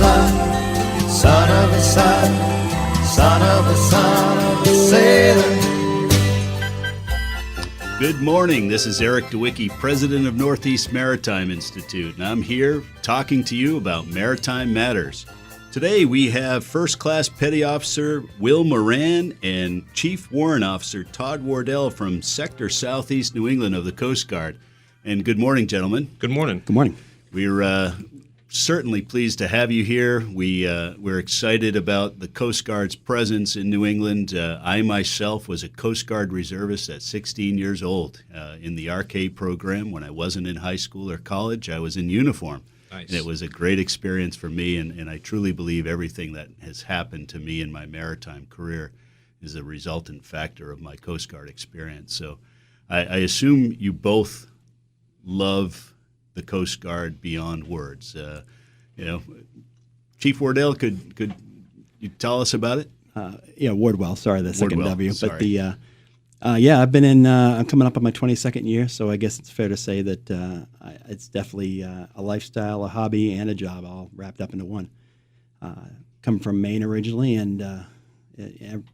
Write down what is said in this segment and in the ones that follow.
son, son of a son, son of a son of a sailor. Good morning. This is Eric Dawicki, president of Northeast Maritime Institute, and I'm here talking to you about maritime matters. Today we have First Class Petty Officer Will Moran and Chief Warrant Officer Todd Wardwell from Sector Southeast New England of the Coast Guard. And good morning, gentlemen. Good morning. Good morning. We're certainly pleased to have you here. We're excited about the Coast Guard's presence in New England. I myself was a Coast Guard reservist at 16 years old in the RK program. When I wasn't in high school or college, I was in uniform. Nice. And it was a great experience for me, and I truly believe everything that has happened to me in my maritime career is a resultant factor of my Coast Guard experience. So I assume you both love the Coast Guard beyond words. Chief Wardwell, could you tell us about it? Wardwell. Sorry, the second Wardwell, W. sorry. But I've been in. I'm coming up on my 22nd year, so I guess it's fair to say that it's definitely a lifestyle, a hobby, and a job all wrapped up into one. Coming from Maine originally, and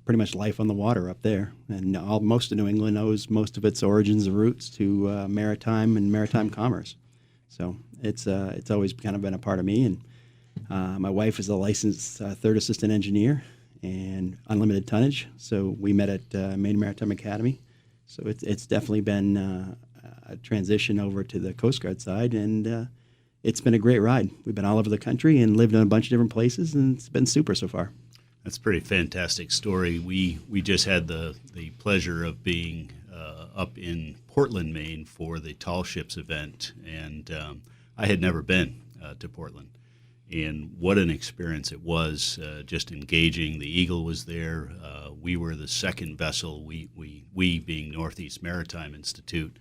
pretty much life on the water up there, and most of New England owes most of its origins and roots to maritime and maritime commerce. So it's always kind of been a part of me, and my wife is a licensed third assistant engineer and unlimited tonnage. So we met at Maine Maritime Academy. So it's definitely been a transition over to the Coast Guard side, and it's been a great ride. We've been all over the country and lived in a bunch of different places, and it's been super so far. That's a pretty fantastic story. We just had the pleasure of being up in Portland, Maine for the Tall Ships event, and I had never been to Portland. And what an experience it was, just engaging. The Eagle was there. We were the second vessel. We being Northeast Maritime Institute,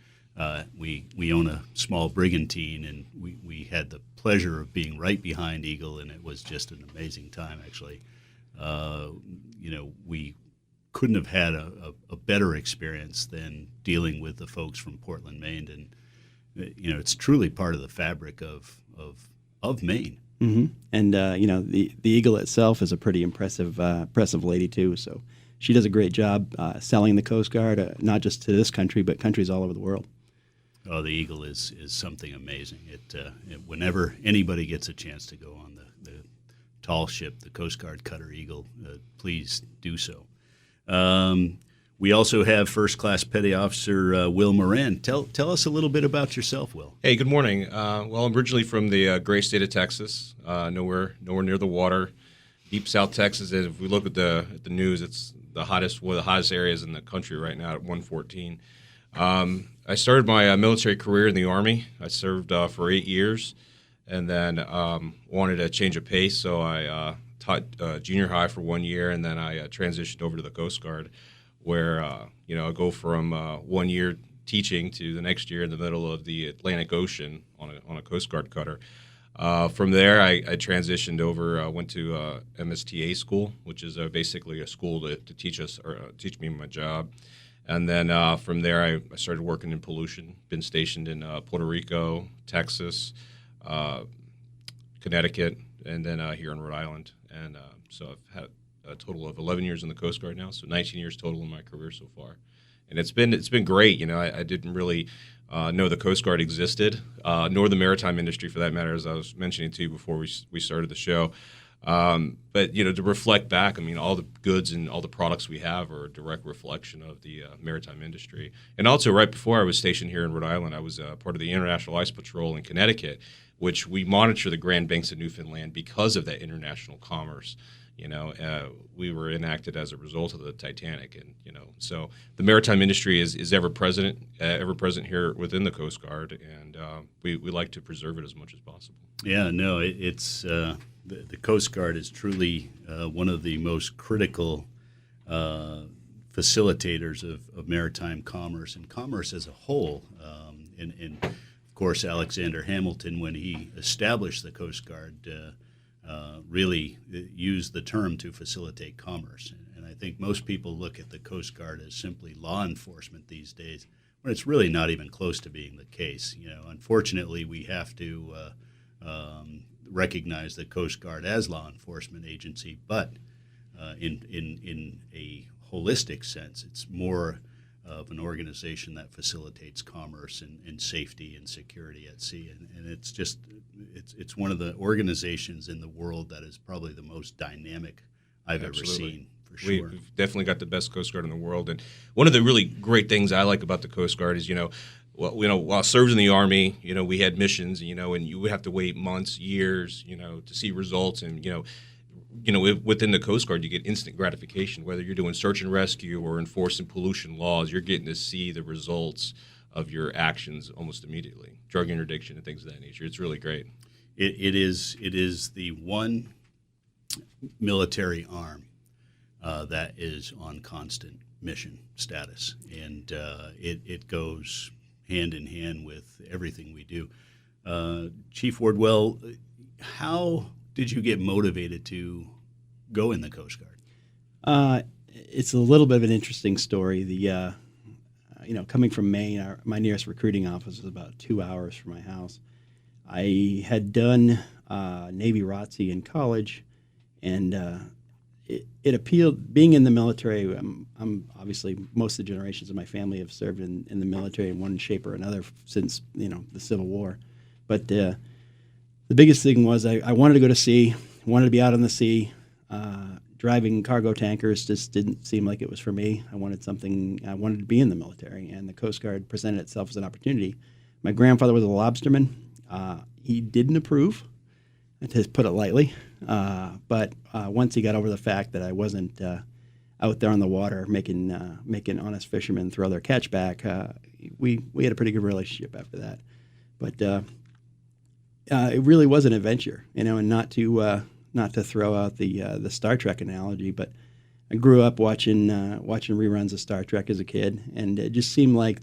we own a small brigantine, and we had the pleasure of being right behind Eagle, and it was just an amazing time, actually. We couldn't have had a better experience than dealing with the folks from Portland, Maine, and it's truly part of the fabric of Maine. Mm-hmm. And the Eagle itself is a pretty impressive lady too. So she does a great job selling the Coast Guard, not just to this country, but countries all over the world. Oh, the Eagle is something amazing. Whenever anybody gets a chance to go on the tall ship, the Coast Guard Cutter Eagle, please do so. We also have First Class Petty Officer Will Moran. Tell us a little bit about yourself, Will. Hey, good morning. Well, I'm originally from the great state of Texas, nowhere near the water, deep South Texas. If we look at the news, it's one of the hottest areas in the country right now at 114. I started my military career in the Army. I served for 8 years, and then wanted a change of pace, so I taught junior high for 1 year, and then I transitioned over to the Coast Guard, where I go from 1 year teaching to the next year in the middle of the Atlantic Ocean on a Coast Guard cutter. From there, I transitioned over, went to MSTA school, which is basically a school to teach me my job. And then from there, I started working in pollution. Been stationed in Puerto Rico, Texas, Connecticut, and then here in Rhode Island. And so I've had a total of 11 years in the Coast Guard now, so 19 years total in my career so far. And it's been great. I didn't really know the Coast Guard existed, nor the maritime industry for that matter, as I was mentioning to you before we started the show. But to reflect back, all the goods and all the products we have are a direct reflection of the maritime industry. And also, right before I was stationed here in Rhode Island, I was part of the International Ice Patrol in Connecticut, which we monitor the Grand Banks of Newfoundland because of that international commerce. We were enacted as a result of the Titanic, and so the maritime industry is ever present here within the Coast Guard, and we like to preserve it as much as possible. Yeah, no, it's the Coast Guard is truly one of the most critical facilitators of maritime commerce and commerce as a whole. And of course, Alexander Hamilton, when he established the Coast Guard, really used the term to facilitate commerce. And I think most people look at the Coast Guard as simply law enforcement these days, when it's really not even close to being the case. Unfortunately, we have to recognize the Coast Guard as law enforcement agency, but in a holistic sense, it's more of an organization that facilitates commerce and safety and security at sea. And it's one of the organizations in the world that is probably the most dynamic I've Absolutely. ever seen, for sure. We've definitely got the best Coast Guard in the world. And one of the really great things I like about the Coast Guard is, while I served in the Army, we had missions, and you would have to wait months, years, to see results. And, within the Coast Guard, you get instant gratification. Whether you're doing search and rescue or enforcing pollution laws, you're getting to see the results of your actions almost immediately. Drug interdiction and things of that nature. It's really great. It is the one military arm that is on constant mission status, and it goes hand in hand with everything we do. Chief Wardwell, how did you get motivated to go in the Coast Guard? It's a little bit of an interesting story. Coming from Maine, my nearest recruiting office is about 2 hours from my house. I had done Navy ROTC in college, and it appealed. Being in the military, I'm obviously, most of the generations of my family have served in the military in one shape or another since the Civil War. But the biggest thing was I wanted to go to sea, wanted to be out on the sea. Driving cargo tankers just didn't seem like it was for me. I wanted to be in the military, and the Coast Guard presented itself as an opportunity. My grandfather was a lobsterman. He didn't approve, to put it lightly. But once he got over the fact that I wasn't out there on the water making honest fishermen throw their catch back, we had a pretty good relationship after that. But it really was an adventure, and not to throw out the Star Trek analogy, but I grew up watching reruns of Star Trek as a kid, and it just seemed like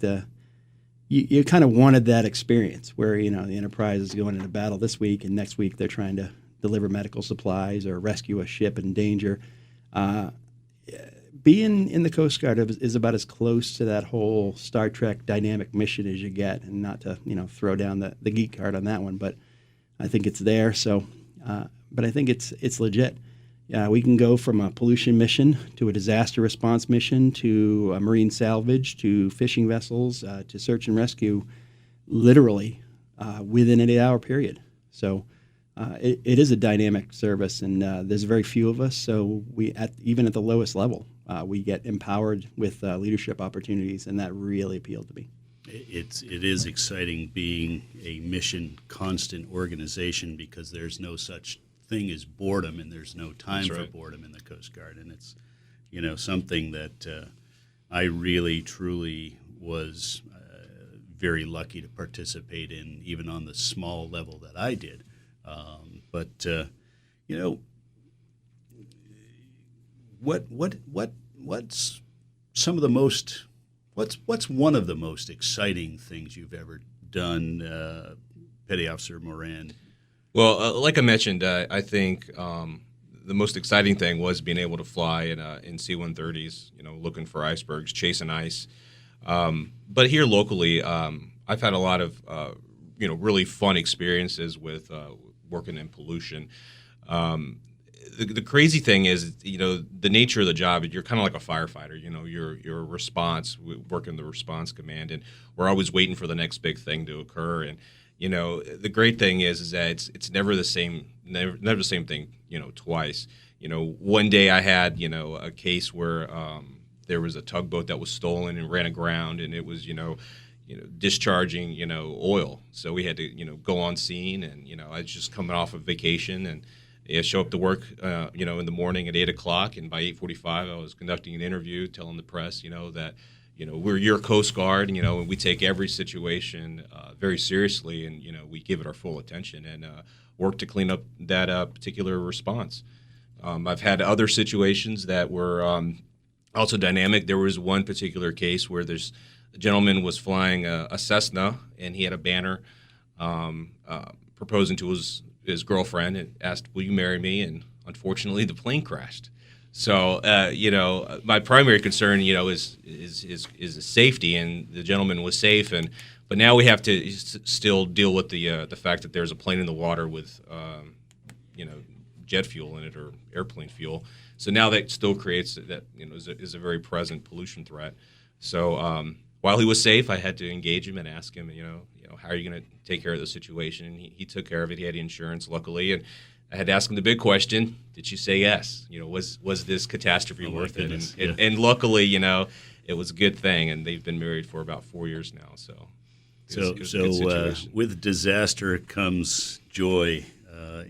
you kind of wanted that experience where the Enterprise is going into battle this week, and next week they're trying to deliver medical supplies or rescue a ship in danger. Being in the Coast Guard is about as close to that whole Star Trek dynamic mission as you get, and not to throw down the geek card on that one, but I think it's there. So, but I think it's legit. We can go from a pollution mission to a disaster response mission to a marine salvage to fishing vessels to search and rescue, literally within an 8-hour period. So it is a dynamic service, and there's very few of us. So even at the lowest level, we get empowered with leadership opportunities, and that really appealed to me. It is exciting being a mission constant organization, because there's no such thing as boredom, and there's no time for boredom in the Coast Guard. And it's something that I really truly was very lucky to participate in, even on the small level that I did. What's some of the most what's one of the most exciting things you've ever done, Petty Officer Moran? Well, like I mentioned, I think the most exciting thing was being able to fly in C-130s, looking for icebergs, chasing ice. But here locally, I've had a lot of really fun experiences with working in pollution. The crazy thing is, the nature of the job, you're kind of like a firefighter. You're a response, working the response command, and we're always waiting for the next big thing to occur. And the great thing is that it's never the same, never the same thing, twice. One day I had, a case where there was a tugboat that was stolen and ran aground, and it was, discharging, oil. So we had to, go on scene, and, I was just coming off of vacation, and show up to work, in the morning at 8 o'clock, and by 8:45 I was conducting an interview, telling the press, that, we're your Coast Guard, and we take every situation very seriously, and, we give it our full attention and work to clean up that particular response. I've had other situations that were also dynamic. There was one particular case where a gentleman was flying a Cessna, and he had a banner proposing to his girlfriend and asked, "Will you marry me?" And unfortunately, the plane crashed. So, my primary concern, is his safety, and the gentleman was safe. But now we have to still deal with the fact that there's a plane in the water with jet fuel in it or airplane fuel. So now that still creates that is a very present pollution threat. So while he was safe, I had to engage him and ask him, how are you going to take care of the situation? And he took care of it. He had insurance, luckily, and I had to ask him the big question: did you say yes? Was this catastrophe worth it? And luckily, it was a good thing. And they've been married for about 4 years now. So it was a good situation. With disaster comes joy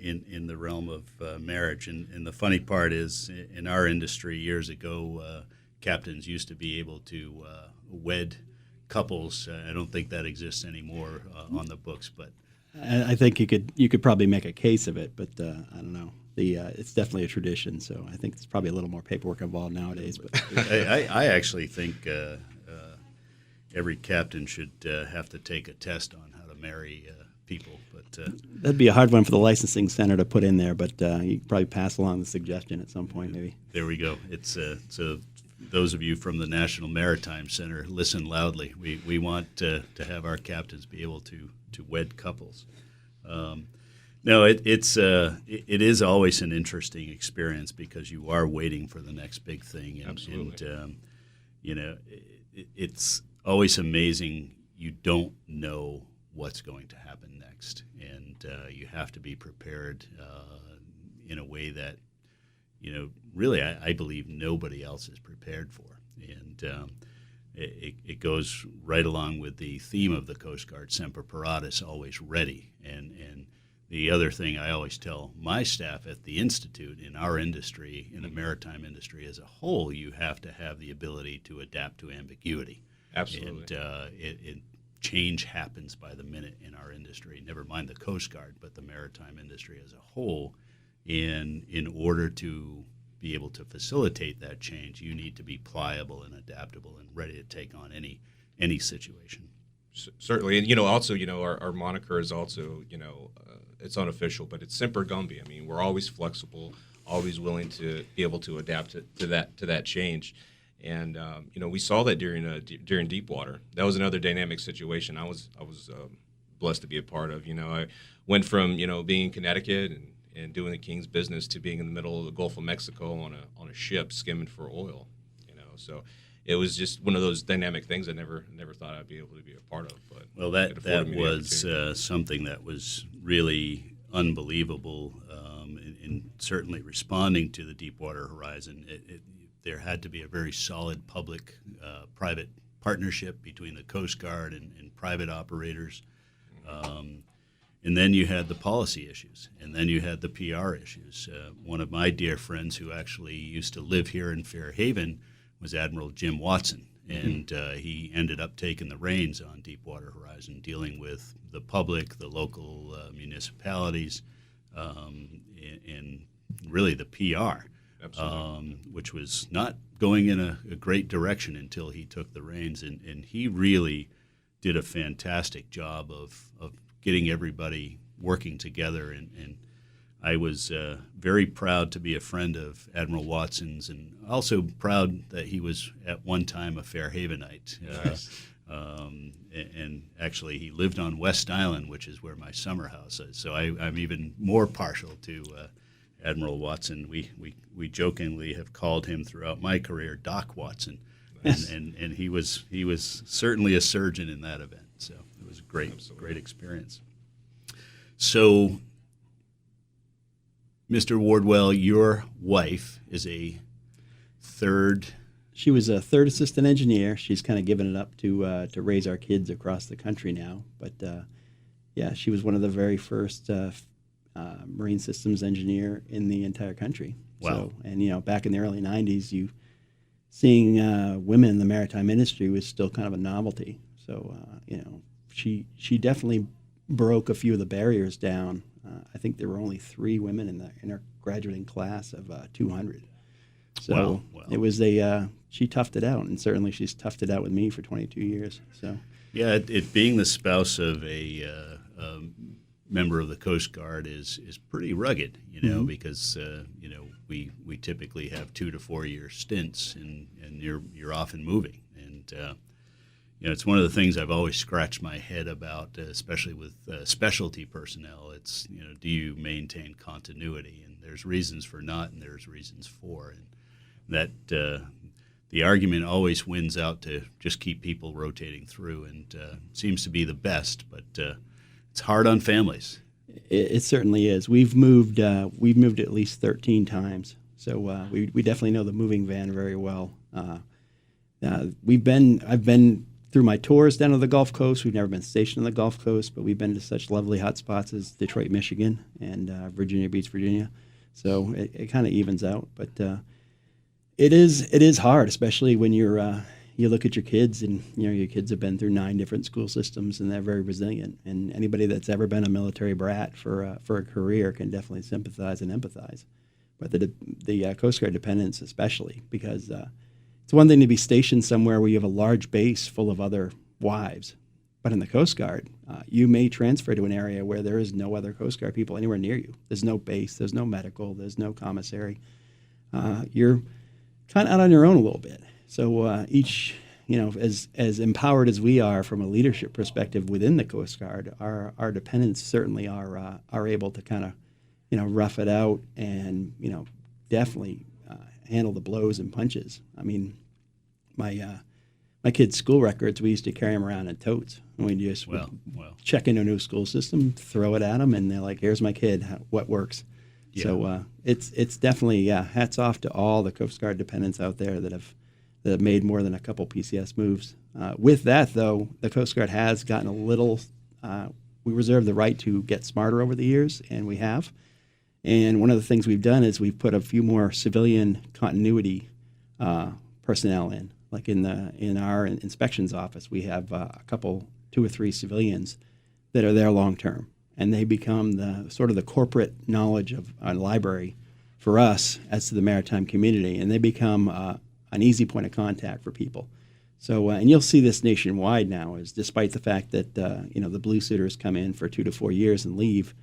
in the realm of marriage. And the funny part is, in our industry years ago, captains used to be able to wed couples. I don't think that exists anymore on the books, but I think you could probably make a case of it, but I don't know. It's definitely a tradition, so I think there's probably a little more paperwork involved nowadays. But I actually think every captain should have to take a test on how to marry people. But that'd be a hard one for the licensing center to put in there, but you could probably pass along the suggestion at some point, maybe. There we go. It's so those of you from the National Maritime Center, listen loudly. We want to have our captains be able to wed couples. No, it is always an interesting experience because you are waiting for the next big thing. And, Absolutely. And it's always amazing. You don't know what's going to happen next, and you have to be prepared in a way that really I believe nobody else is prepared for. And it goes right along with the theme of the Coast Guard, Semper Paratus, always ready. And the other thing I always tell my staff at the Institute, in our industry, in the maritime industry as a whole, you have to have the ability to adapt to ambiguity. Absolutely. And change happens by the minute in our industry, never mind the Coast Guard, but the maritime industry as a whole. In order to be able to facilitate that change, you need to be pliable and adaptable and ready to take on any situation. Certainly, and also, our moniker is also, it's unofficial, but it's Semper Gumby. I mean, we're always flexible, always willing to be able to adapt to that change. And we saw that during Deepwater. That was another dynamic situation. I was blessed to be a part of. I went from being in Connecticut and doing the King's business to being in the middle of the Gulf of Mexico on a ship skimming for oil. So it was just one of those dynamic things I never thought I'd be able to be a part of. But well, that was something that was really unbelievable. In certainly responding to the Deepwater Horizon, there had to be a very solid public-private partnership between the Coast Guard and private operators. And then you had the policy issues, and then you had the PR issues. One of my dear friends who actually used to live here in Fairhaven was Admiral Jim Watson, and he ended up taking the reins on Deepwater Horizon, dealing with the public, the local municipalities, and really the PR. Which was not going in a great direction until he took the reins, and he really did a fantastic job of getting everybody working together, and I was very proud to be a friend of Admiral Watson's, and also proud that he was at one time a Fairhavenite. Nice. And actually he lived on West Island, which is where my summer house is, so I'm even more partial to Admiral Watson. We jokingly have called him throughout my career Doc Watson, and he was certainly a surgeon in that event. So it was a great experience. So, Mr. Wardwell, your wife is a third. She was a third assistant engineer. She's kind of given it up to raise our kids across the country now. But she was one of the very first marine systems engineer in the entire country. Wow. So, and back in the early 90s, seeing women in the maritime industry was still kind of a novelty. So, she definitely broke a few of the barriers down. I think there were only 3 women in her graduating class of 200. So Wow. it was she toughed it out, and certainly she's toughed it out with me for 22 years. So Yeah, it being the spouse of a member of the Coast Guard is pretty rugged, because we typically have 2 to 4 year stints, and you're often moving, and it's one of the things I've always scratched my head about, especially with specialty personnel. It's, do you maintain continuity? And there's reasons for not, and there's reasons for. And that the argument always wins out to just keep people rotating through, and seems to be the best, but it's hard on families. It certainly is. We've moved at least 13 times, so we definitely know the moving van very well. I've been through my tours down to the Gulf Coast. We've never been stationed on the Gulf Coast, but we've been to such lovely hot spots as Detroit, Michigan, and Virginia Beach, Virginia. So it kind of evens out, but it is hard, especially when you look at your kids, and your kids have been through 9 different school systems, and they're very resilient. And anybody that's ever been a military brat for a career can definitely sympathize and empathize. But the Coast Guard dependents especially, because it's one thing to be stationed somewhere where you have a large base full of other wives, but in the Coast Guard, you may transfer to an area where there is no other Coast Guard people anywhere near you. There's no base, there's no medical, there's no commissary. You're kind of out on your own a little bit. So each, as empowered as we are from a leadership perspective within the Coast Guard, our dependents certainly are able to kind of, rough it out and, definitely handle the blows and punches. I mean, my kids' school records, we used to carry them around in totes. And we just check into a new school system, throw it at them, and they're like, "Here's my kid. What works?" Yeah. So it's definitely hats off to all the Coast Guard dependents out there that have made more than a couple PCS moves. With that, though, the Coast Guard has gotten a little. We reserve the right to get smarter over the years, and we have. And one of the things we've done is we've put a few more civilian continuity personnel in. Like in our inspections office, we have a couple, 2 or 3 civilians that are there long term, and they become the sort of the corporate knowledge of a library for us as to the maritime community, and they become an easy point of contact for people. So, and you'll see this nationwide now, is despite the fact that the blue suiters come in for 2 to 4 years and leave,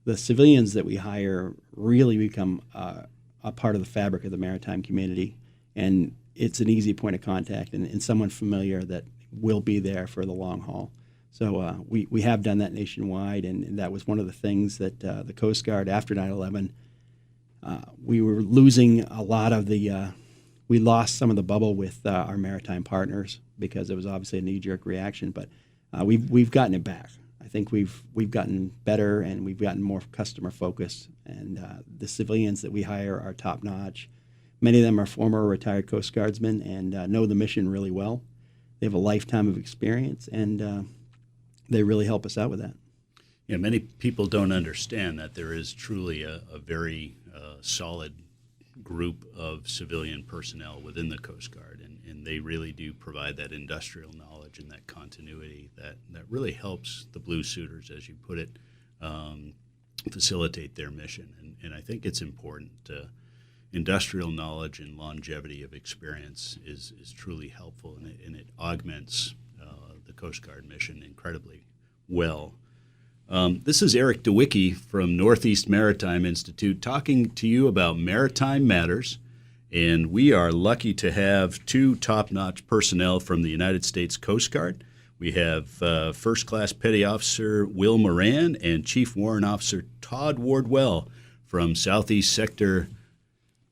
the civilians that we hire really become a part of the fabric of the maritime community, and it's an easy point of contact and someone familiar that will be there for the long haul. So we have done that nationwide, and that was one of the things that the Coast Guard, after 9/11, we were losing a lot of the we lost some of the bubble with our maritime partners because it was obviously a knee-jerk reaction, but we've gotten it back. I think we've gotten better, and we've gotten more customer-focused, and the civilians that we hire are top-notch. Many of them are former retired Coast Guardsmen and know the mission really well. They have a lifetime of experience, and they really help us out with that. Yeah, many people don't understand that there is truly a very solid group of civilian personnel within the Coast Guard, and they really do provide that industrial knowledge and that continuity that really helps the blue suiters, as you put it, facilitate their mission. And I think it's important. Industrial knowledge and longevity of experience is truly helpful, and it augments the Coast Guard mission incredibly well. This is Eric Dawicki from Northeast Maritime Institute talking to you about maritime matters, and we are lucky to have 2 top-notch personnel from the United States Coast Guard. We have First Class Petty Officer Will Moran and Chief Warrant Officer Todd Wardwell from Southeast Sector,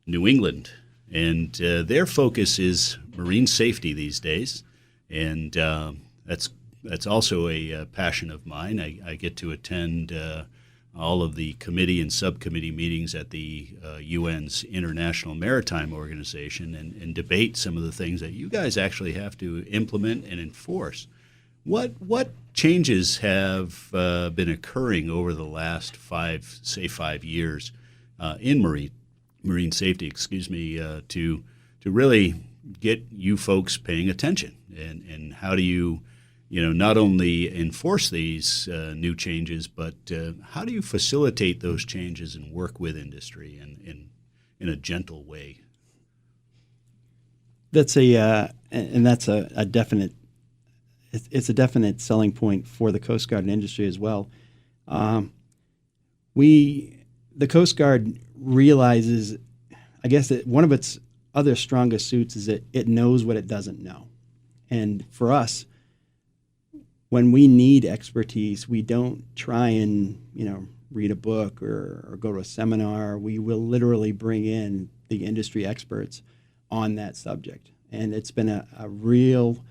New England, and their focus is marine safety these days, and that's also a passion of mine. I get to attend all of the committee and subcommittee meetings at the UN's International Maritime Organization and debate some of the things that you guys actually have to implement and enforce. What changes have been occurring over the last 5 years in marine safety, to really get you folks paying attention, and how do you not only enforce these new changes, but how do you facilitate those changes and work with industry in a gentle way? That's a definite. It's a definite selling point for the Coast Guard and industry as well. The Coast Guard realizes, I guess, that one of its other strongest suits is that it knows what it doesn't know. And for us, when we need expertise, we don't try and, read a book or go to a seminar. We will literally bring in the industry experts on that subject. And it's been a real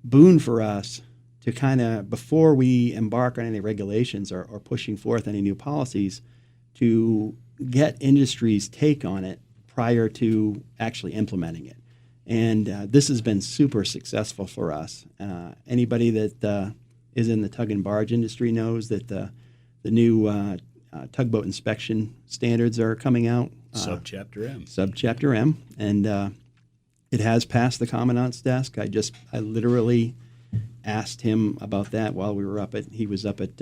boon for us to kind of, before we embark on any regulations or pushing forth any new policies, to get industry's take on it prior to actually implementing it. And this has been super successful for us. Anybody that is in the tug and barge industry knows that the new tugboat inspection standards are coming out. Subchapter M. Subchapter M. And it has passed the Commandant's desk. I literally asked him about that while he was up at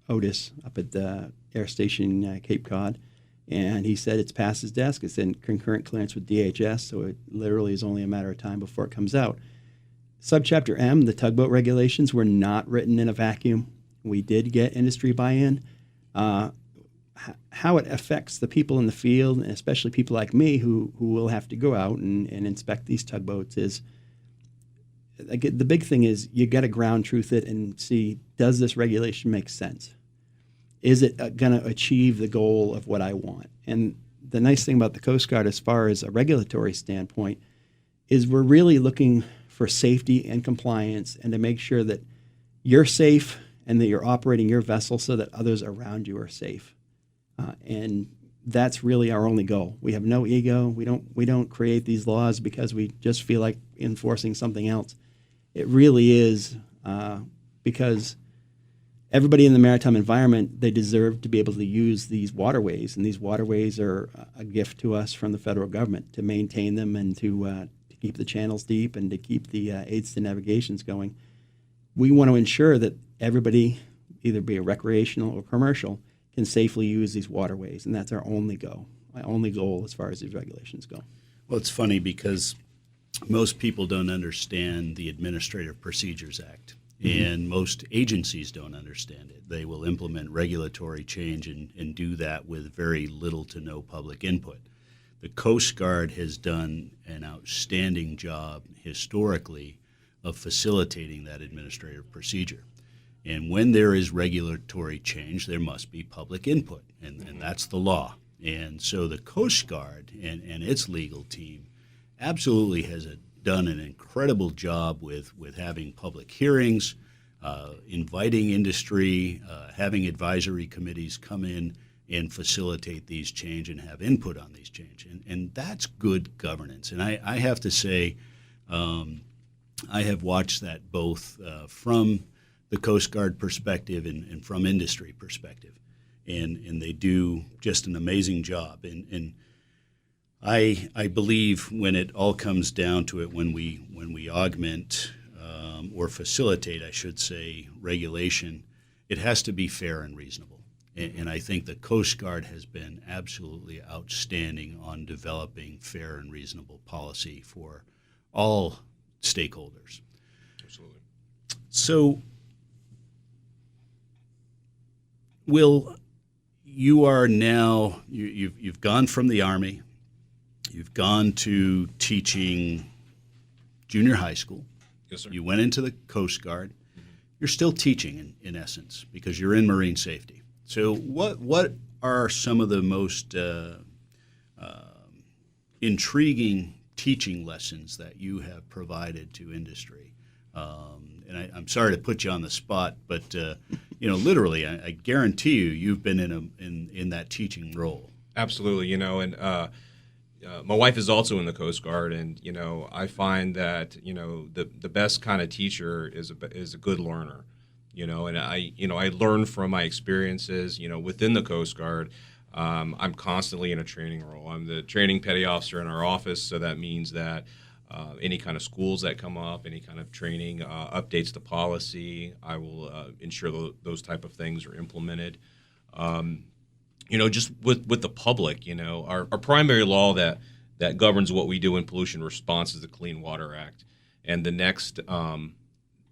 Otis, up at the Air Station Cape Cod. And he said it's past his desk. It's in concurrent clearance with DHS, so it literally is only a matter of time before it comes out. Subchapter M, the tugboat regulations, were not written in a vacuum. We did get industry buy-in. How it affects the people in the field, and especially people like me who will have to go out and inspect these tugboats, is the big thing is you got to ground truth it and see, does this regulation make sense? Is it going to achieve the goal of what I want? And the nice thing about the Coast Guard as far as a regulatory standpoint is we're really looking for safety and compliance and to make sure that you're safe and that you're operating your vessel so that others around you are safe. And that's really our only goal. We have no ego. We don't create these laws because we just feel like enforcing something else. It really is because everybody in the maritime environment, they deserve to be able to use these waterways, and these waterways are a gift to us from the federal government to maintain them and to keep the channels deep and to keep the aids to navigations going. We want to ensure that everybody, either be a recreational or commercial, can safely use these waterways, and that's our only goal. My only goal as far as these regulations go. Well, it's funny because most people don't understand the Administrative Procedures Act. And most agencies don't understand it. They will implement regulatory change and do that with very little to no public input. The Coast Guard has done an outstanding job historically of facilitating that administrative procedure. And when there is regulatory change, there must be public input, and that's the law. And so the Coast Guard and its legal team absolutely has done an incredible job with having public hearings, inviting industry, having advisory committees come in and facilitate these change and have input on these change. And that's good governance. And I have to say, I have watched that both from the Coast Guard perspective and from industry perspective. And they do just an amazing job. And I believe when it all comes down to it, when we augment or facilitate, I should say, regulation, it has to be fair and reasonable. And I think the Coast Guard has been absolutely outstanding on developing fair and reasonable policy for all stakeholders. Absolutely. So, Will, you are now, you've gone from the Army, you've gone to teaching junior high school. Yes, sir. You went into the Coast Guard. You're still teaching in essence because you're in marine safety. So what are some of the most intriguing teaching lessons that you have provided to industry? And I'm sorry to put you on the spot, but literally, I guarantee you've been in that teaching role. Absolutely, and my wife is also in the Coast Guard, and I find that the best kind of teacher is a good learner, and I learn from my experiences, within the Coast Guard. I'm constantly in a training role. I'm the training petty officer in our office, so that means that any kind of schools that come up, any kind of training, updates to policy, I will ensure those type of things are implemented. Just with the public, our primary law that governs what we do in pollution response is the Clean Water Act. And the next,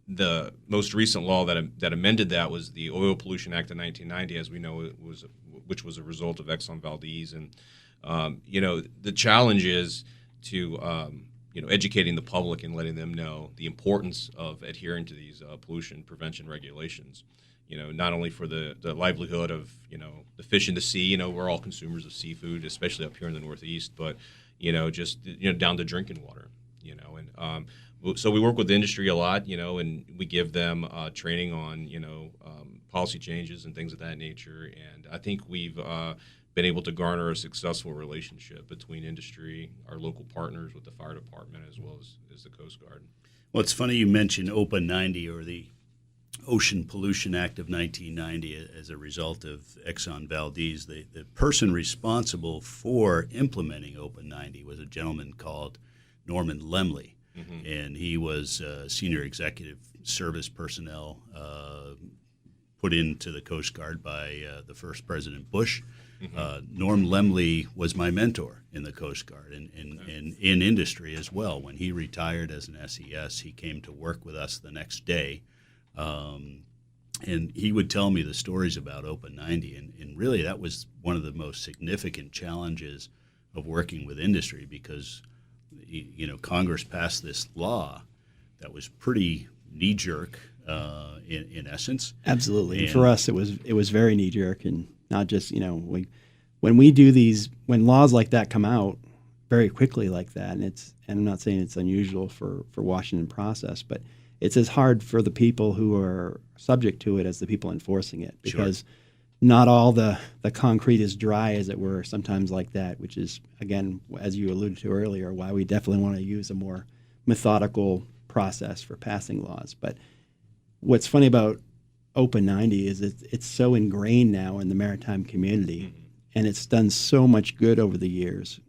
the most recent law that amended that was the Oil Pollution Act of 1990, as we know, which was a result of Exxon Valdez. And, the challenge is to, educating the public and letting them know the importance of adhering to these pollution prevention regulations. Not only for the livelihood of, the fish in the sea, we're all consumers of seafood, especially up here in the Northeast, but, just, down to drinking water, and so we work with the industry a lot, and we give them training on, policy changes and things of that nature. And I think we've been able to garner a successful relationship between industry, our local partners with the fire department, as well as the Coast Guard. Well, it's funny you mentioned OPA 90, or the Ocean Pollution Act of 1990, as a result of Exxon Valdez. The person responsible for implementing OPA 90 was a gentleman called Norman Lemley, and he was senior executive service personnel put into the Coast Guard by the first President Bush. Norm Lemley was my mentor in the Coast Guard and in industry as well. When he retired as an SES, he came to work with us the next day. And he would tell me the stories about OPA 90, and really that was one of the most significant challenges of working with industry, because Congress passed this law that was pretty knee-jerk in essence. Absolutely. And for us, it was very knee-jerk, and not just when laws like that come out very quickly like that, and I'm not saying it's unusual for Washington process, but it's as hard for the people who are subject to it as the people enforcing it, because not all the concrete is dry, as it were, sometimes like that, which is, again, as you alluded to earlier, why we definitely want to use a more methodical process for passing laws. But what's funny about OPA 90 is it's so ingrained now in the maritime community, and it's done so much good over the years.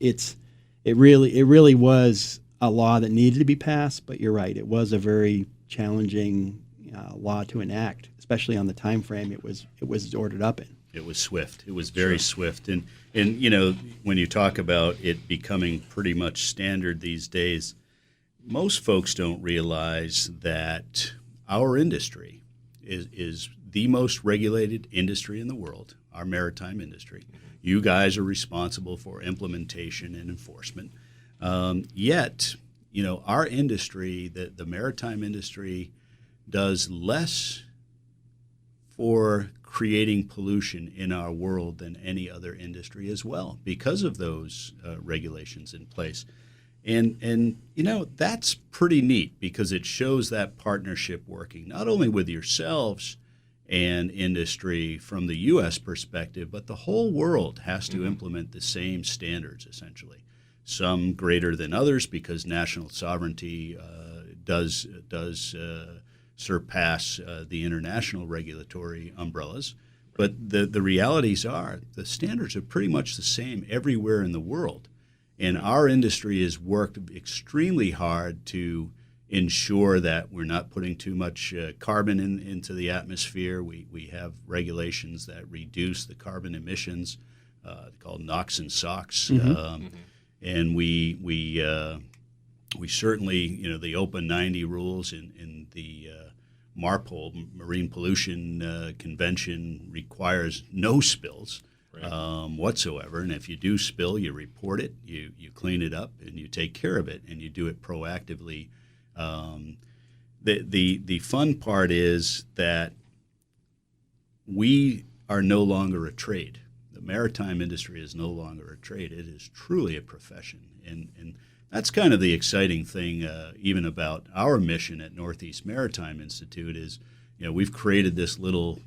It really was a law that needed to be passed, but you're right, it was a very challenging law to enact, especially on the time frame it was ordered up in. It was swift. It was very swift. And when you talk about it becoming pretty much standard these days, most folks don't realize that our industry is the most regulated industry in the world, our maritime industry. You guys are responsible for implementation and enforcement. Yet, our industry, the maritime industry, does less for creating pollution in our world than any other industry as well, because of those regulations in place. And that's pretty neat, because it shows that partnership working, not only with yourselves and industry from the U.S. perspective, but the whole world has to implement the same standards, essentially. Some greater than others, because national sovereignty does surpass the international regulatory umbrellas. But the realities are the standards are pretty much the same everywhere in the world. And our industry has worked extremely hard to ensure that we're not putting too much carbon into the atmosphere. We have regulations that reduce the carbon emissions, called NOx and SOx. And we certainly, the OPA 90 rules in the MARPOL, Marine Pollution Convention, requires no spills whatsoever. And if you do spill, you report it, you clean it up, and you take care of it, and you do it proactively. The fun part is that we are no longer a trade. The maritime industry is no longer a trade. It is truly a profession. And that's kind of the exciting thing, even about our mission at Northeast Maritime Institute, is, we've created this little,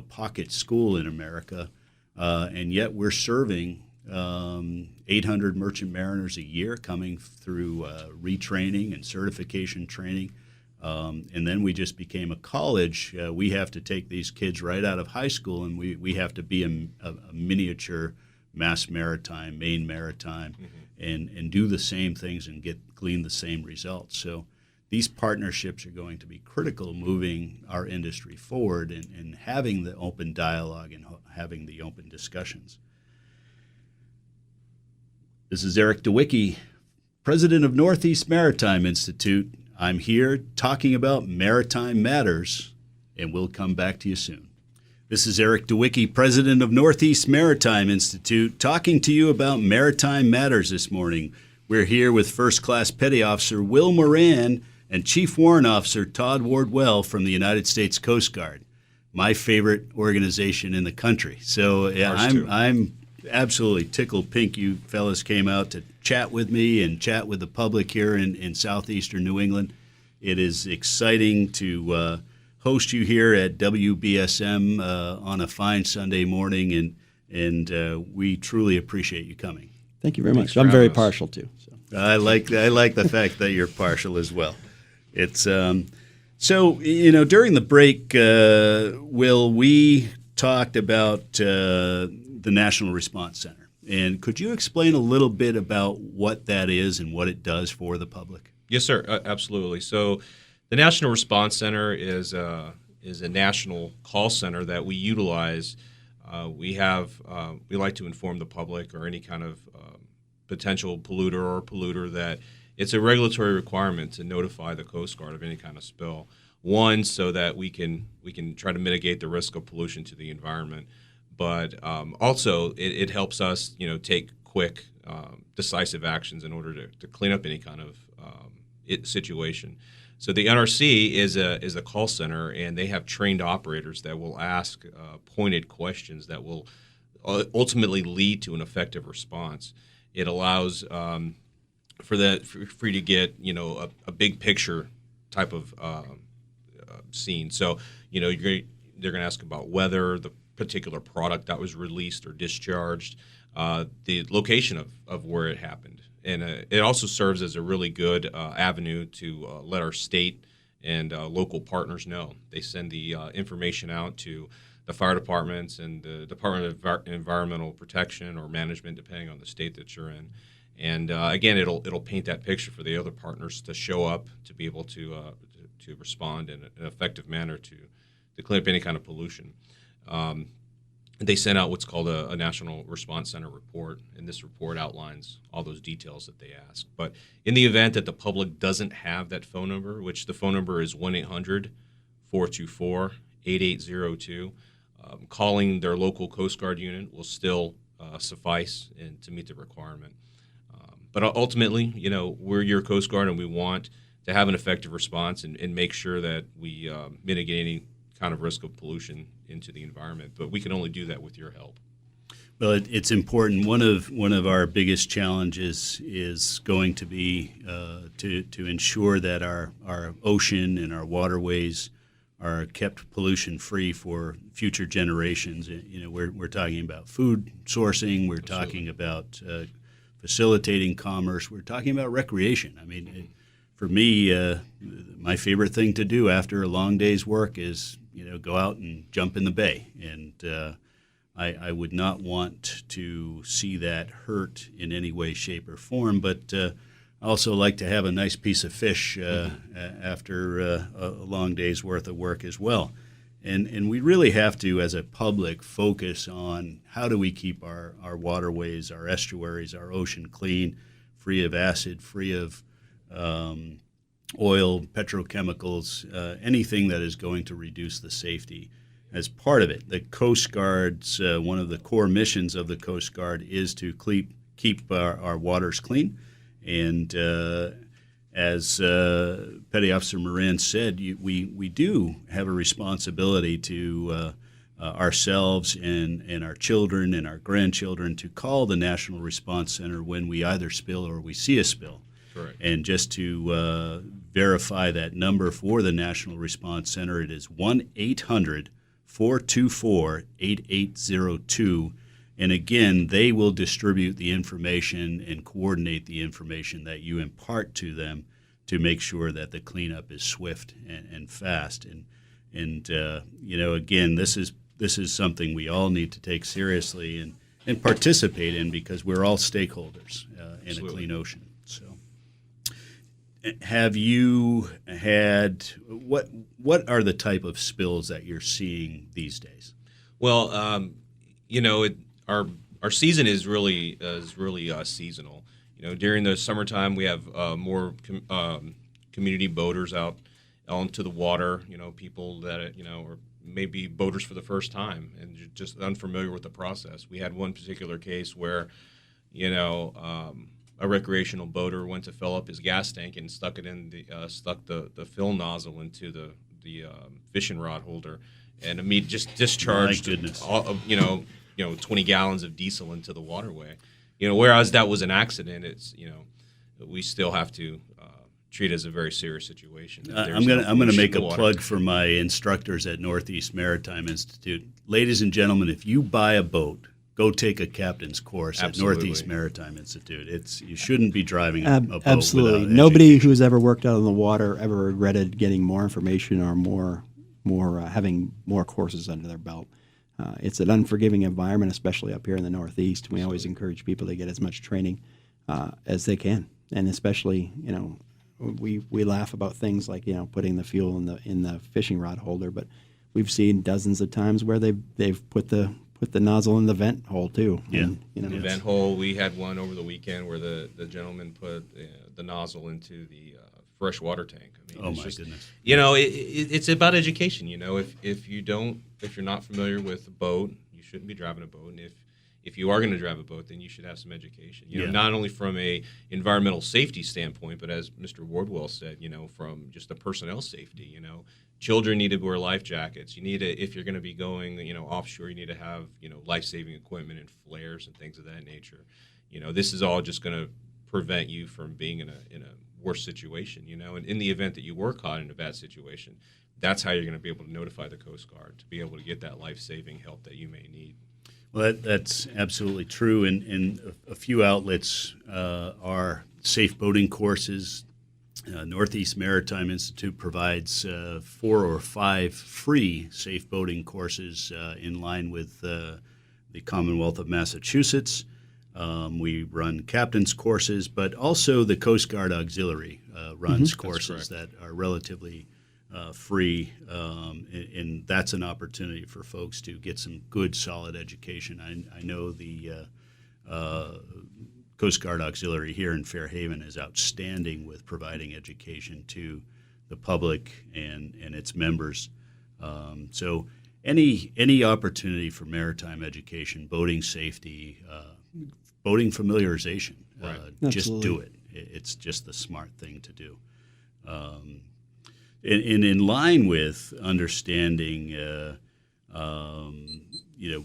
pocket school in America, and yet we're serving 800 merchant mariners a year coming through retraining and certification training. And then we just became a college. We have to take these kids right out of high school, and we have to be a miniature Mass Maritime, Maine Maritime, and do the same things and glean the same results. So these partnerships are going to be critical, moving our industry forward and having the open dialogue and having the open discussions. This is Eric Dawicki, President of Northeast Maritime Institute. I'm here talking about Maritime Matters, and we'll come back to you soon. This is Eric Dawicki, President of Northeast Maritime Institute, talking to you about Maritime Matters this morning. We're here with First Class Petty Officer Will Moran and Chief Warrant Officer Todd Wardwell from the United States Coast Guard, my favorite organization in the country. So yeah, I'm absolutely tickled pink you fellas came out to chat with me and chat with the public here in southeastern New England. It is exciting to host you here at WBSM on a fine Sunday morning, and we truly appreciate you coming. Thanks very much. I'm very partial too. So. I like the fact that you're partial as well. It's so during the break, Will, we talked about the National Response Center, and could you explain a little bit about what that is and what it does for the public? Yes, sir. Absolutely. So, the National Response Center is a national call center that we utilize. We like to inform the public or any kind of potential polluter that it's a regulatory requirement to notify the Coast Guard of any kind of spill. One, so that we can try to mitigate the risk of pollution to the environment, but also it helps us take quick, decisive actions in order to clean up any kind of situation. So the NRC is a call center, and they have trained operators that will ask pointed questions that will ultimately lead to an effective response. It allows for you to get a big picture type of scene. So they're going to ask about weather, the particular product that was released or discharged, the location of where it happened, and it also serves as a really good avenue to let our state and local partners know. They send the information out to the fire departments and the Department of Environmental Protection or Management, depending on the state that you're in. And again, it'll paint that picture for the other partners to show up, to be able to respond in an effective manner to clean up any kind of pollution. They sent out what's called a National Response Center report, and this report outlines all those details that they ask. But in the event that the public doesn't have that phone number, which the phone number is 1-800-424-8802, calling their local Coast Guard unit will still suffice and to meet the requirement. But ultimately, we're your Coast Guard, and we want to have an effective response and make sure that we mitigate any kind of risk of pollution into the environment. But we can only do that with your help. Well, it's important. One of our biggest challenges is going to be to ensure that our ocean and our waterways are kept pollution free for future generations. We're talking about food sourcing. We're talking about facilitating commerce. We're talking about recreation. I mean, for me, my favorite thing to do after a long day's work is go out and jump in the bay, and I would not want to see that hurt in any way, shape, or form. But I also like to have a nice piece of fish after a long day's worth of work as well. And we really have to, as a public, focus on how do we keep our waterways, our estuaries, our ocean clean, free of acid, free of oil, petrochemicals, anything that is going to reduce the safety. As part of it, the Coast Guard's one of the core missions of the Coast Guard is to keep our waters clean. And as Petty Officer Moran said, we do have a responsibility to ourselves and our children and our grandchildren to call the National Response Center when we either spill or we see a spill. Correct. And just to verify that number for the National Response Center, it is 1-800-424-8802. And again, they will distribute the information and coordinate the information that you impart to them to make sure that the cleanup is swift and fast. And again, this is something we all need to take seriously and participate in, because we're all stakeholders in a clean ocean. So, have you had what are the type of spills that you're seeing these days? Well, our season is really seasonal. During the summertime, we have more community boaters out onto the water. People that are maybe boaters for the first time and just unfamiliar with the process. We had one particular case where, a a recreational boater went to fill up his gas tank and stuck the fill nozzle into the fishing rod holder, and just discharged, My goodness. 20 gallons of diesel into the waterway. Whereas that was an accident, it's we still have to treat it as a very serious situation. I'm gonna make a plug for my instructors at Northeast Maritime Institute. Ladies and gentlemen, if you buy a boat, go take a captain's course Absolutely. at Northeast Maritime Institute. You shouldn't be driving a boat Absolutely. without Nobody education. who's ever worked out on the water ever regretted getting more information or more having more courses under their belt. It's an unforgiving environment, especially up here in the Northeast. We always encourage people to get as much training as they can, and especially we laugh about things like putting the fuel in the fishing rod holder, but we've seen dozens of times where they've put the nozzle in the vent hole too. Yeah. And, The vent hole, we had one over the weekend where the gentleman put the nozzle into the fresh water tank. Oh my goodness! It's about education. If you're not familiar with a boat, you shouldn't be driving a boat. And if you are going to drive a boat, then you should have some education. Not only from a environmental safety standpoint, but as Mr. Wardwell said, from just a personnel safety. Children need to wear life jackets. You need to, if you're going to be going, offshore, you need to have, life-saving equipment and flares and things of that nature. This is all just going to prevent you from being in a worse situation. And in the event that you were caught in a bad situation, that's how you're going to be able to notify the Coast Guard to be able to get that life-saving help that you may need. Well, that's absolutely true. And a few outlets are safe boating courses. Northeast Maritime Institute provides 4 or 5 free safe boating courses in line with the Commonwealth of Massachusetts. We run captain's courses, but also the Coast Guard Auxiliary runs courses that are relatively free, and that's an opportunity for folks to get some good, solid education. I know the Coast Guard Auxiliary here in Fairhaven is outstanding with providing education to the public and its members. So any opportunity for maritime education, boating safety, boating familiarization, just do it. It's just the smart thing to do. And in line with understanding,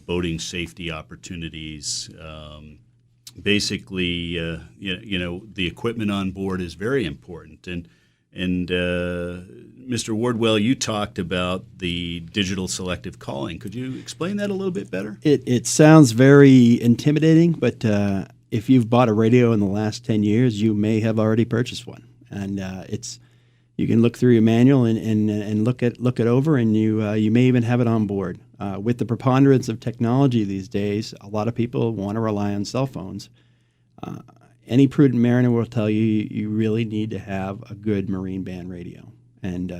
boating safety opportunities, basically, the equipment on board is very important. And Mr. Wardwell, you talked about the digital selective calling. Could you explain that a little bit better? It sounds very intimidating, but if you've bought a radio in the last 10 years, you may have already purchased one. And you can look through your manual and look it over, and you may even have it on board. With the preponderance of technology these days, a lot of people want to rely on cell phones. Any prudent mariner will tell you you really need to have a good marine band radio. And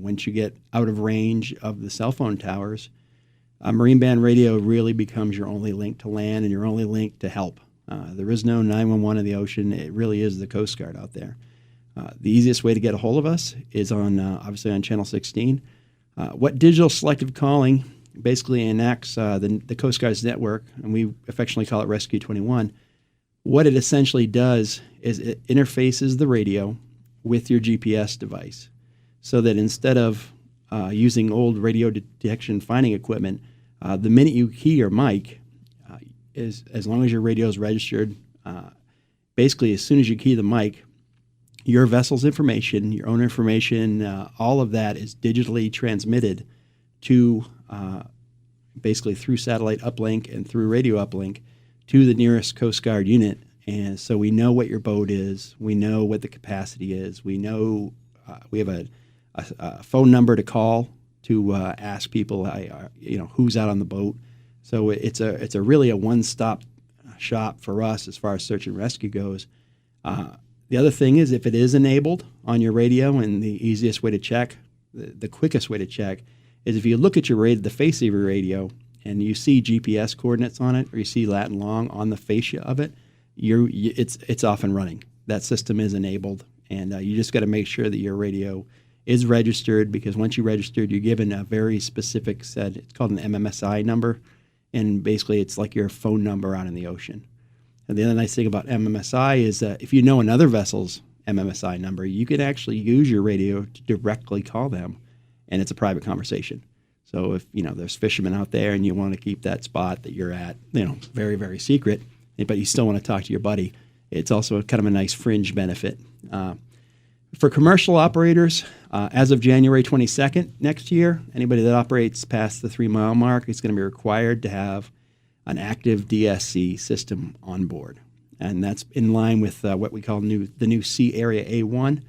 once you get out of range of the cell phone towers, a marine band radio really becomes your only link to land and your only link to help. There is no 911 in the ocean. It really is the Coast Guard out there. The easiest way to get a hold of us is obviously on Channel 16. What digital selective calling basically enacts the Coast Guard's network, and we affectionately call it Rescue 21. What it essentially does is it interfaces the radio with your GPS device, so that instead of using old radio detection finding equipment, the minute you key your mic, as long as your radio is registered, basically as soon as you key the mic, your vessel's information, your own information, all of that is digitally transmitted to basically through satellite uplink and through radio uplink to the nearest Coast Guard unit. And so we know what your boat is. We know what the capacity is. We know we have a phone number to call to ask people, who's out on the boat. So it's a really a one-stop shop for us as far as search and rescue goes. The other thing is, if it is enabled on your radio, and the easiest way to check, the quickest way to check, is if you look at your radio, the face of your radio, and you see GPS coordinates on it, or you see lat and long on the fascia of it, it's off and running. That system is enabled, and you just got to make sure that your radio is registered, because once you registered, you're given a very specific set. It's called an MMSI number, and basically it's like your phone number out in the ocean. And the other nice thing about MMSI is that if you know another vessel's MMSI number, you can actually use your radio to directly call them, and it's a private conversation. So if there's fishermen out there and you want to keep that spot that you're at, very, very secret, but you still want to talk to your buddy, it's also kind of a nice fringe benefit. For commercial operators, as of January 22nd next year, anybody that operates past the 3 mile mark is going to be required to have an active DSC system on board. And that's in line with what we call the new Sea Area A1.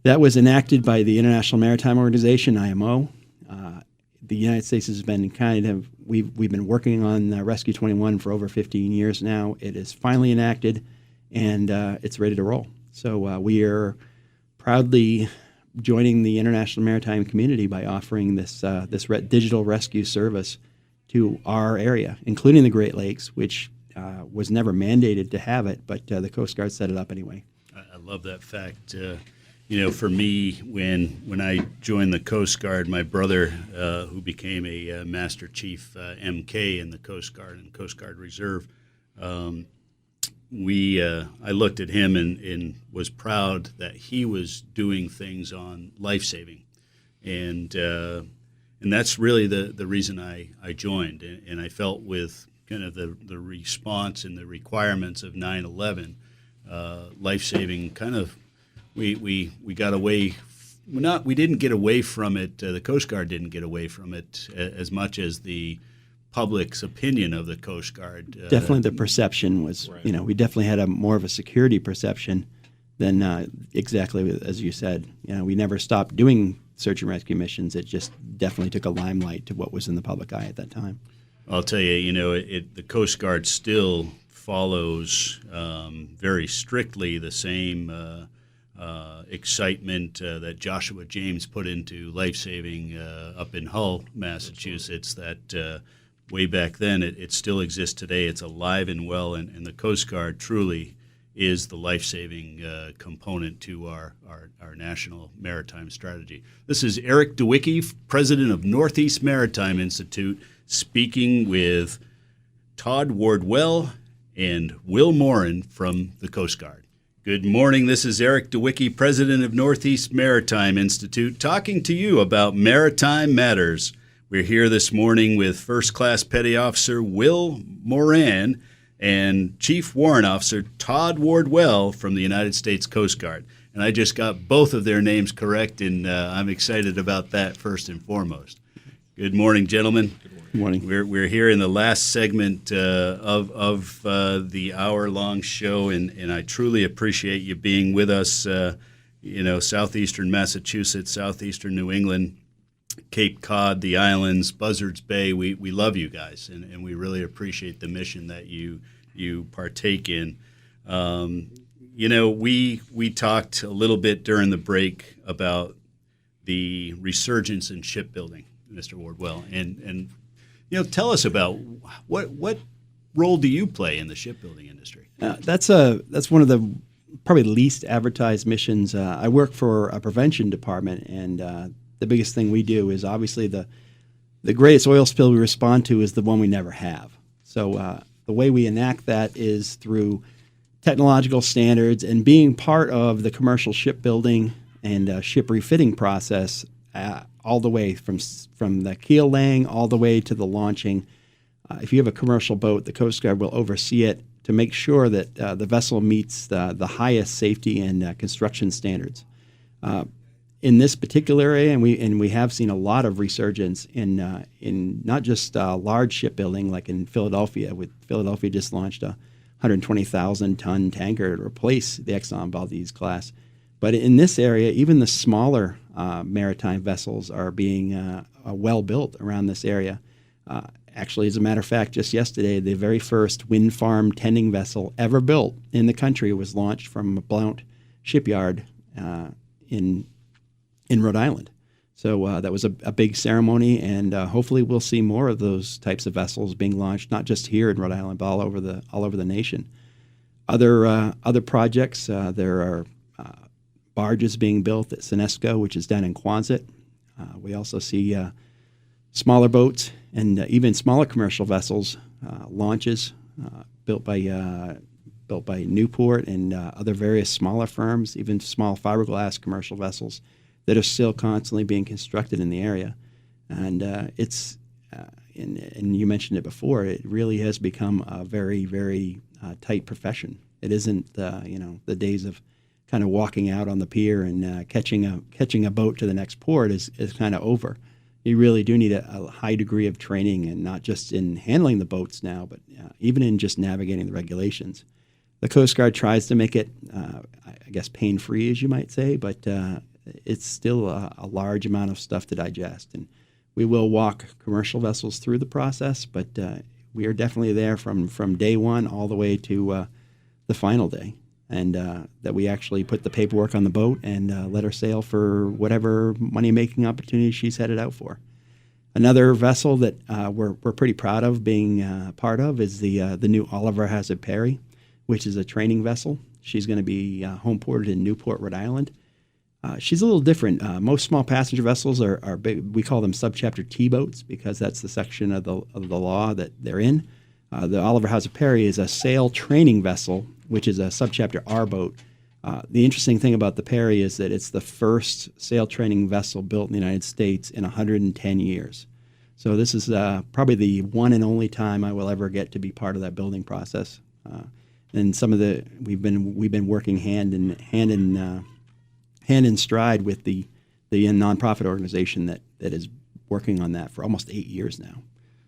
That was enacted by the International Maritime Organization, IMO. The United States has been we've been working on Rescue 21 for over 15 years now. It is finally enacted, and it's ready to roll. So we are proudly joining the international maritime community by offering this digital rescue service to our area, including the Great Lakes, which was never mandated to have it, but the Coast Guard set it up anyway. I love that fact. For me, when I joined the Coast Guard, my brother, who became a Master Chief MK in the Coast Guard and Coast Guard Reserve, I looked at him and was proud that he was doing things on life-saving, and that's really the reason I joined, and I felt with kind of the response and the requirements of 9/11, life-saving kind of we got away. We didn't get away from it. The Coast Guard didn't get away from it as much as the public's opinion of the Coast Guard. Definitely the perception was, right. We definitely had more of a security perception than exactly as you said. We never stopped doing search and rescue missions. It just definitely took a limelight to what was in the public eye at that time. I'll tell you, the Coast Guard still follows very strictly the same excitement that Joshua James put into life-saving up in Hull, Massachusetts, that way back then, it still exists today. It's alive and well, and the Coast Guard truly is the life-saving component to our national maritime strategy. This is Eric Dawicki, president of Northeast Maritime Institute, speaking with Todd Wardwell and Will Moran from the Coast Guard. Good morning. This is Eric Dawicki, president of Northeast Maritime Institute, talking to you about maritime matters. We're here this morning with First Class Petty Officer Will Moran and Chief Warrant Officer Todd Wardwell from the United States Coast Guard. And I just got both of their names correct, and I'm excited about that first and foremost. Good morning, gentlemen. Good morning. We're here in the last segment of the hour-long show, and I truly appreciate you being with us. Southeastern Massachusetts, southeastern New England, Cape Cod, the islands, Buzzards Bay. We love you guys, and we really appreciate the mission that you partake in. We talked a little bit during the break about the resurgence in shipbuilding, Mr. Wardwell, and tell us about what role do you play in the shipbuilding industry? That's one of the probably least advertised missions. I work for a prevention department, and the biggest thing we do is obviously the greatest oil spill we respond to is the one we never have. So the way we enact that is through technological standards and being part of the commercial shipbuilding and ship refitting process all the way from the keel laying all the way to the launching. If you have a commercial boat, the Coast Guard will oversee it to make sure that the vessel meets the highest safety and construction standards. In this particular area, and we have seen a lot of resurgence in not just large shipbuilding like in Philadelphia. Philadelphia just launched a 120,000-ton tanker to replace the Exxon Valdez class. But in this area, even the smaller maritime vessels are being well built around this area. Actually, as a matter of fact, just yesterday, the very first wind farm tending vessel ever built in the country was launched from Blount Shipyard in Rhode Island. So that was a big ceremony, and hopefully we'll see more of those types of vessels being launched, not just here in Rhode Island, but all over the nation. Other projects, there are barges being built at Senesco, which is down in Quonset. We also see smaller boats and even smaller commercial vessels, launches built by Newport and other various smaller firms, even small fiberglass commercial vessels that are still constantly being constructed in the area. And and you mentioned it before, it really has become a very, very tight profession. It isn't, the days of kind of walking out on the pier and catching a boat to the next port is kind of over. You really do need a high degree of training, and not just in handling the boats now, but even in just navigating the regulations. The Coast Guard tries to make it, I guess, pain-free, as you might say, but it's still a large amount of stuff to digest. And we will walk commercial vessels through the process, but we are definitely there from day one all the way to the final day. And that we actually put the paperwork on the boat and let her sail for whatever money-making opportunity she's headed out for. Another vessel that we're pretty proud of being part of is the new Oliver Hazard Perry, which is a training vessel. She's going to be home ported in Newport, Rhode Island. She's a little different. Most small passenger vessels are big. We call them subchapter T boats because that's the section of the law that they're in. The Oliver Hazard Perry is a sail training vessel, which is a subchapter R boat. The interesting thing about the Perry is that it's the first sail training vessel built in the United States in 110 years. So this is probably the one and only time I will ever get to be part of that building process. And we've been working hand in stride with the nonprofit organization that is working on that for almost 8 years now.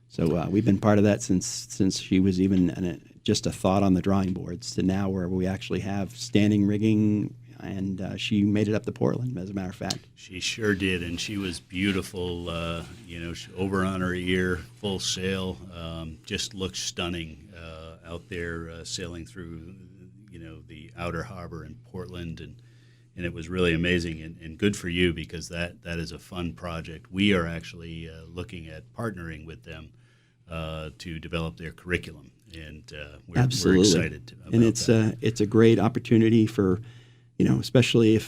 So we've been part of that since she was even just a thought on the drawing boards to now where we actually have standing rigging, and she made it up to Portland, as a matter of fact. She sure did, and she was beautiful, over on her ear, full sail, just looked stunning out there sailing through, the outer harbor in Portland, and it was really amazing and good for you because that is a fun project. We are actually looking at partnering with them to develop their curriculum, and we're excited about that. It's a great opportunity for, especially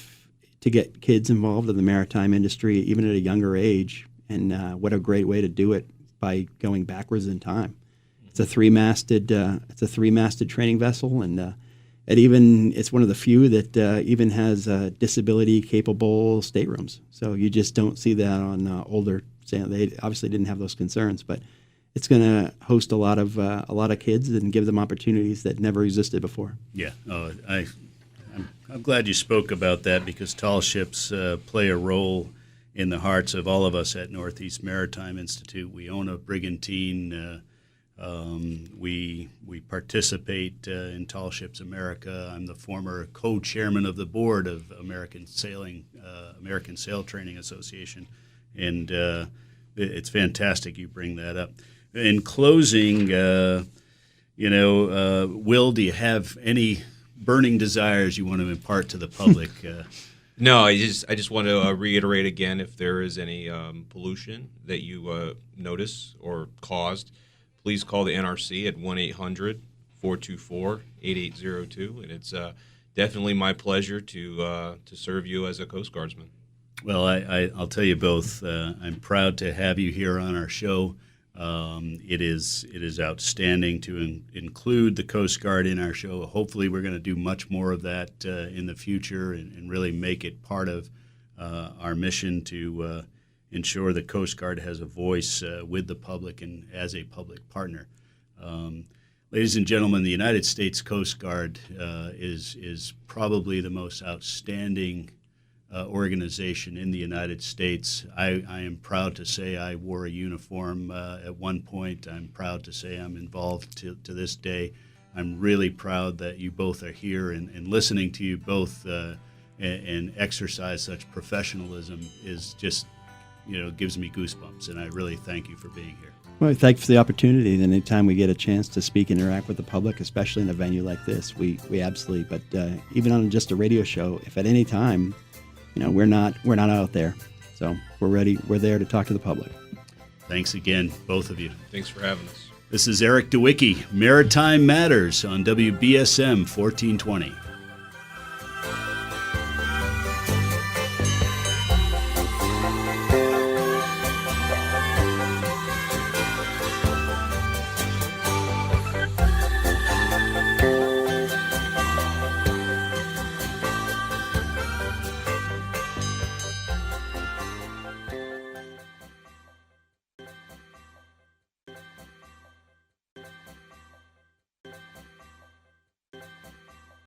to get kids involved in the maritime industry even at a younger age, and what a great way to do it by going backwards in time. It's a three-masted training vessel, and it's one of the few that even has disability-capable staterooms. So you just don't see that on older. They obviously didn't have those concerns, but it's going to host a lot of kids and give them opportunities that never existed before. Yeah, I'm glad you spoke about that because tall ships play a role in the hearts of all of us at Northeast Maritime Institute. We own a brigantine. We participate in Tall Ships America. I'm the former co-chairman of the board of American Sail Training Association, and it's fantastic you bring that up. In closing, Will, do you have any burning desires you want to impart to the public? No, I just want to reiterate again, if there is any pollution that you notice or caused, please call the NRC at 1-800-424-8802, and it's definitely my pleasure to serve you as a Coast Guardsman. Well, I'll tell you both. I'm proud to have you here on our show. It is outstanding to include the Coast Guard in our show. Hopefully, we're going to do much more of that in the future and really make it part of our mission to ensure the Coast Guard has a voice with the public and as a public partner. Ladies and gentlemen, the United States Coast Guard is probably the most outstanding organization in the United States. I am proud to say I wore a uniform at one point. I'm proud to say I'm involved to this day. I'm really proud that you both are here, and listening to you both and exercise such professionalism is just, gives me goosebumps, and I really thank you for being here. Well, thank you for the opportunity. And anytime we get a chance to speak and interact with the public, especially in a venue like this, we absolutely. But even on just a radio show, if at any time, we're not out there, so we're ready. We're there to talk to the public. Thanks again, both of you. Thanks for having us. This is Eric Dawicki, Maritime Matters on WBSM 1420.